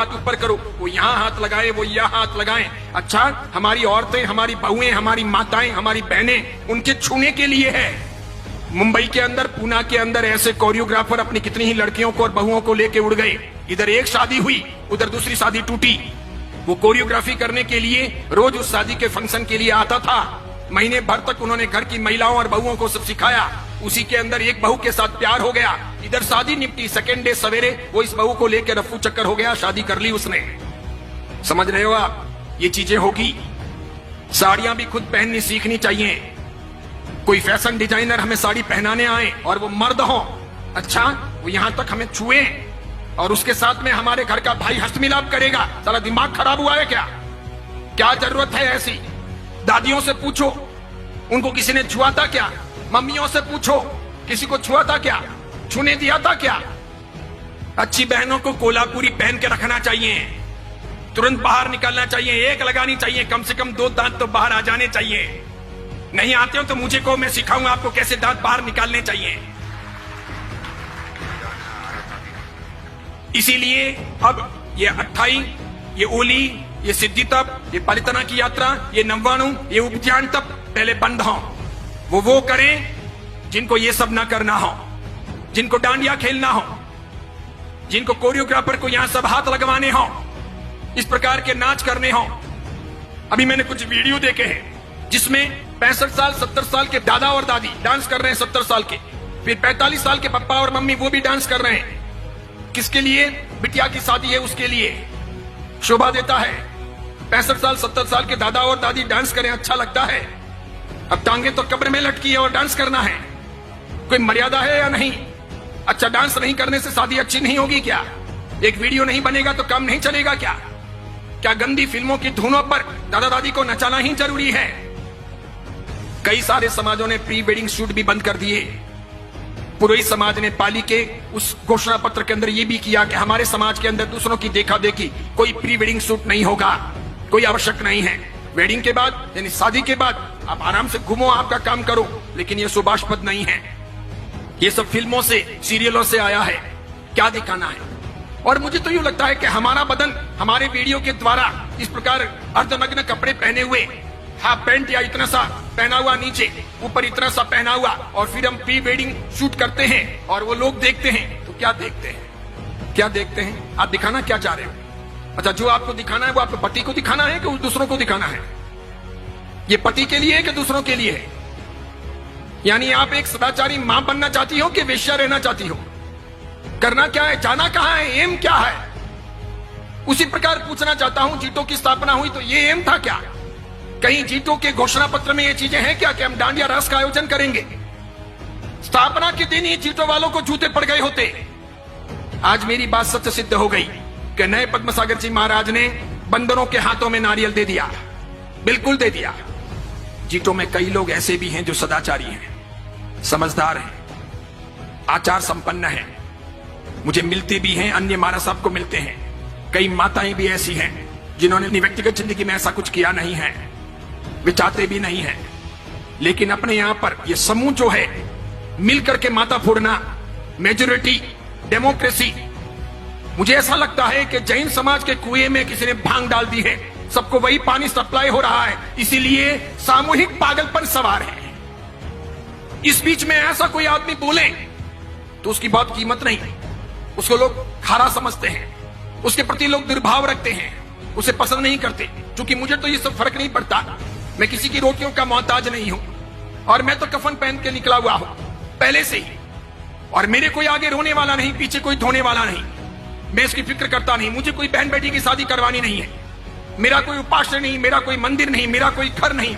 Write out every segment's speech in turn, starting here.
हाथ ऊपर करो, वो यहाँ हाथ लगाए, वो यहाँ हाथ लगाएं। अच्छा, हमारी औरतें, हमारी बहुएं, हमारी माताएं, हमारी बहनें, उनके छूने के लिए है। मुंबई के अंदर, पूना के अंदर ऐसे कोरियोग्राफर अपनी कितनी ही लड़कियों को और बहुओं को लेके उड़ गए। इधर एक शादी हुई, उधर दूसरी शादी टूटी। वो कोरियोग्राफी करने के लिए रोज उस शादी के फंक्शन के लिए आता था। महीने भर तक उन्होंने घर की महिलाओं और बहुओं को सब सिखाया। उसी के अंदर एक बहू के साथ प्यार हो गया, इधर शादी निपटी। सेकेंड डे सवेरे वो इस बहू को लेकर रफू चक्कर हो गया, शादी कर ली उसने। समझ रहे हो आप? ये चीजें होगी। साड़ियां भी खुद पहननी सीखनी चाहिए। कोई फैशन डिजाइनर हमें साड़ी पहनाने आए और वो मर्द हो, अच्छा, वो यहां तक हमें छुए और उसके साथ में हमारे घर का भाई हस्तमिलाप करेगा। साला दिमाग खराब हुआ है क्या? क्या जरूरत है ऐसी? दादियों से पूछो, उनको किसी ने छुआ था क्या? मम्मियों से पूछो, किसी को छुआ था क्या? छूने दिया था क्या? अच्छी बहनों को कोल्हापुरी पहन के रखना चाहिए, तुरंत बाहर निकलना चाहिए, एक लगानी चाहिए, कम से कम 2 दांत तो बाहर आ जाने चाहिए। नहीं आते हो तो मुझे को, मैं सिखाऊंगा आपको कैसे दांत बाहर निकालने चाहिए। इसीलिए अब ये अट्ठाई, ये ओली, ये सिद्धितप, ये पालितना की यात्रा, ये नव्वाणु, ये उपध्यान तप पहले बंद हो। वो करें जिनको ये सब ना करना हो, जिनको डांडिया खेलना हो, जिनको कोरियोग्राफर को यहां सब हाथ लगवाने हो, इस प्रकार के नाच करने हो। अभी मैंने कुछ वीडियो देखे हैं जिसमें 65 साल 70 साल के दादा और दादी डांस कर रहे हैं, 70 साल के, फिर 45 साल के पापा और मम्मी वो भी डांस कर रहे हैं। किसके लिए? बिटिया की शादी है उसके लिए। शोभा देता है। 65 साल 70 साल के दादा और दादी डांस करें, अच्छा लगता है। अब टांगे तो कब्र में लटकी है और डांस करना है, कोई मर्यादा है या नहीं? अच्छा, डांस नहीं करने से शादी अच्छी नहीं होगी क्या? एक वीडियो नहीं बनेगा तो काम नहीं चलेगा क्या? क्या गंदी फिल्मों की धुनों पर दादा दादी को नचाना ही जरूरी है? कई सारे समाजों ने प्री वेडिंग शूट भी बंद कर दिए। पुरोहित समाज ने पाली के उस घोषणा पत्र के अंदर यह भी किया कि हमारे समाज के अंदर दूसरों की देखा देखी कोई प्री वेडिंग शूट नहीं होगा, कोई आवश्यक नहीं है। वेडिंग के बाद यानी शादी के बाद आप आराम से घूमो, आपका काम करो, लेकिन ये सुभाषपद नहीं है। ये सब फिल्मों से, सीरियलों से आया है। क्या दिखाना है? और मुझे तो यूं लगता है कि हमारा बदन हमारे वीडियो के द्वारा इस प्रकार अर्धनग्न कपड़े पहने हुए, हाफ पैंट या इतना सा पहना हुआ नीचे, ऊपर इतना सा पहना हुआ, और फिर हम प्री वेडिंग शूट करते हैं और वो लोग देखते हैं तो क्या देखते हैं? क्या देखते हैं? आप दिखाना क्या चाह रहे हो? अच्छा, जो आपको दिखाना है वो आपके पति को दिखाना है कि दूसरों को दिखाना है? ये पति के लिए है कि दूसरों के लिए है? यानी आप एक सदाचारी मां बनना चाहती हो कि वेश्या रहना चाहती हो? करना क्या है? जाना कहां है? एम क्या है? उसी प्रकार पूछना चाहता हूं, जीटो की स्थापना हुई तो ये एम था क्या? कहीं जीटो के घोषणा पत्र में ये चीजें हैं क्या कि हम डांडिया रास का आयोजन करेंगे? स्थापना के दिन ही जीटो वालों को जूते पड़ गए होते। आज मेरी बात सत्य सिद्ध हो गई कि नए पद्मसागर जी महाराज ने बंदरों के हाथों में नारियल दे दिया, बिल्कुल दे दिया। जीटो में कई लोग ऐसे भी हैं जो सदाचारी हैं, समझदार हैं, आचार संपन्न हैं, मुझे मिलते भी हैं, अन्य महाराज साहब को मिलते हैं। कई माताएं भी ऐसी हैं जिन्होंने अपनी व्यक्तिगत जिंदगी में ऐसा कुछ किया नहीं है, वे चाहते भी नहीं है, लेकिन अपने यहां पर ये समूह जो है मिलकर के माता फोड़ना, मेजोरिटी, डेमोक्रेसी। मुझे ऐसा लगता है कि जैन समाज के कुएं में किसी ने भांग डाल दी है, सबको वही पानी सप्लाई हो रहा है, इसीलिए सामूहिक पागलपन सवार है। इस बीच में ऐसा कोई आदमी बोले तो उसकी बहुत कीमत नहीं, उसको लोग खारा समझते हैं, उसके प्रति लोग दुर्भाव रखते हैं, उसे पसंद नहीं करते। क्योंकि मुझे तो ये सब फर्क नहीं पड़ता, मैं किसी की रोटियों का मोहताज नहीं हूं, और मैं तो कफन पहन के निकला हुआ हूं पहले से ही, और मेरे कोई आगे रोने वाला नहीं, पीछे कोई धोने वाला नहीं। मैं इसकी फिक्र करता नहीं। मुझे कोई बहन बेटी की शादी करवानी नहीं है, मेरा कोई उपास्य नहीं, मेरा कोई मंदिर नहीं, मेरा कोई घर नहीं,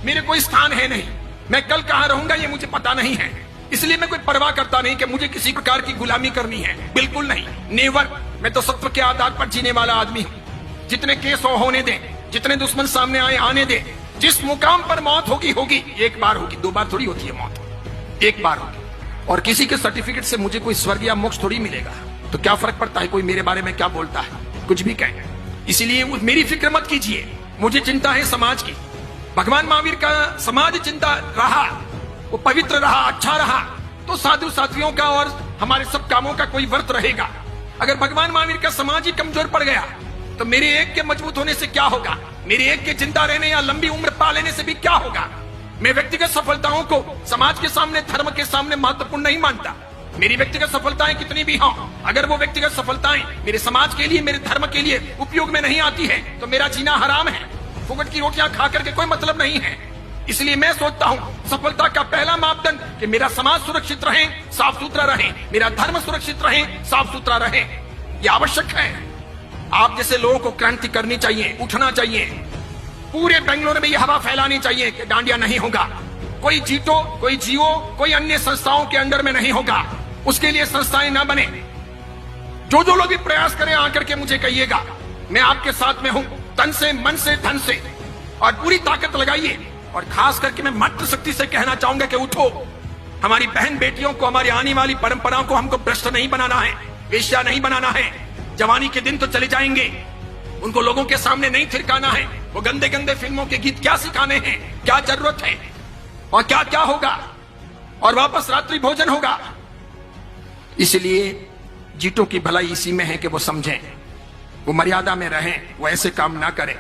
मेरे कोई स्थान है नहीं। मैं कल कहां रहूंगा ये मुझे पता नहीं है, इसलिए मैं कोई परवाह करता नहीं कि मुझे किसी प्रकार की गुलामी करनी है, बिल्कुल नहीं, नेवर। मैं तो सत्व के आधार पर जीने वाला आदमी हूं। जितने केस होने दें, जितने दुश्मन सामने आए आने दें, जिस मुकाम पर मौत होगी होगी, एक बार होगी, 2 बार थोड़ी होती है मौत, एक बार होगी। और किसी के सर्टिफिकेट से मुझे कोई स्वर्ग या मोक्ष थोड़ी मिलेगा, तो क्या फर्क पड़ता है कोई मेरे बारे में क्या बोलता है, कुछ भी कहे। इसीलिए मेरी फिक्र मत कीजिए, मुझे चिंता है समाज की। भगवान महावीर का समाज चिंता रहा, वो पवित्र रहा, अच्छा रहा, तो साधु साध्वियों का और हमारे सब कामों का कोई व्रत रहेगा। अगर भगवान महावीर का समाज ही कमजोर पड़ गया तो मेरे एक के मजबूत होने से क्या होगा? मेरे एक के जिंदा रहने या लंबी उम्र पा लेने से भी क्या होगा? मैं व्यक्तिगत सफलताओं को समाज के सामने, धर्म के सामने महत्वपूर्ण नहीं मानता। मेरी व्यक्तिगत सफलताएं कितनी भी हों, अगर वो व्यक्तिगत सफलताएं मेरे समाज के लिए, मेरे धर्म के लिए उपयोग में नहीं आती है तो मेरा जीना हराम है। फुकट की रोटियां खा करके कोई मतलब नहीं है। इसलिए मैं सोचता हूं सफलता का पहला मापदंड कि मेरा समाज सुरक्षित रहे, साफ सुथरा रहे, मेरा धर्म सुरक्षित रहे, साफ सुथरा रहे। यह आवश्यक है। आप जैसे लोगों को क्रांति करनी चाहिए, उठना चाहिए। पूरे बेंगलुरु में यह हवा फैलानी चाहिए कि डांडिया नहीं होगा, कोई जीतो, कोई जियो, कोई अन्य संस्थाओं के अंडर में नहीं होगा। उसके लिए संस्थाएं ना बने। जो लोग भी प्रयास करें आकर के मुझे कहिएगा, मैं आपके साथ में हूं, तन से, मन से, धन से, और पूरी ताकत लगाइए। और खास करके मैं मंत्र शक्ति से कहना चाहूंगा कि उठो। हमारी बहन बेटियों को, हमारी आने वाली परंपराओं को हमको भ्रष्ट नहीं बनाना है, वेश्या नहीं बनाना है। जवानी के दिन तो चले जाएंगे, उनको लोगों के सामने नहीं थिरकाना है। वो गंदे गंदे फिल्मों के गीत क्या सिखाने हैं, क्या जरूरत है, और क्या क्या होगा, और वापस रात्रि भोजन होगा। इसलिए जीतों की भलाई इसी में है कि वो समझें, वो मर्यादा में रहें, वो ऐसे काम ना करें।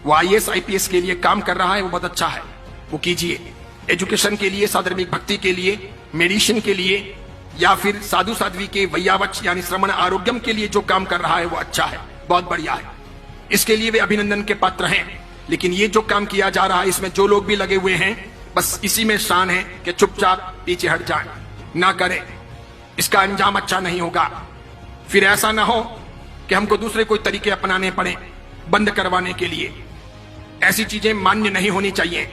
वो IAS IPS के लिए काम कर रहा है, वो बहुत अच्छा है, वो कीजिए। एजुकेशन के लिए, साधर्मिक भक्ति के लिए, मेडिसिन के लिए, या फिर साधु साध्वी के वैयावच यानी श्रवण आरोग्यम के लिए जो काम कर रहा है वो अच्छा है, बहुत बढ़िया है। इसके लिए वे अभिनंदन के पात्र हैं। लेकिन ये जो काम किया जा रहा है, इसमें जो लोग भी लगे हुए हैं, बस इसी में शान है कि चुपचाप पीछे हट जाएं, ना करें। इसका अंजाम अच्छा नहीं होगा। फिर ऐसा ना हो कि हमको दूसरे कोई तरीके अपनाने पड़े बंद करवाने के लिए। ऐसी चीजें मान्य नहीं होनी चाहिए।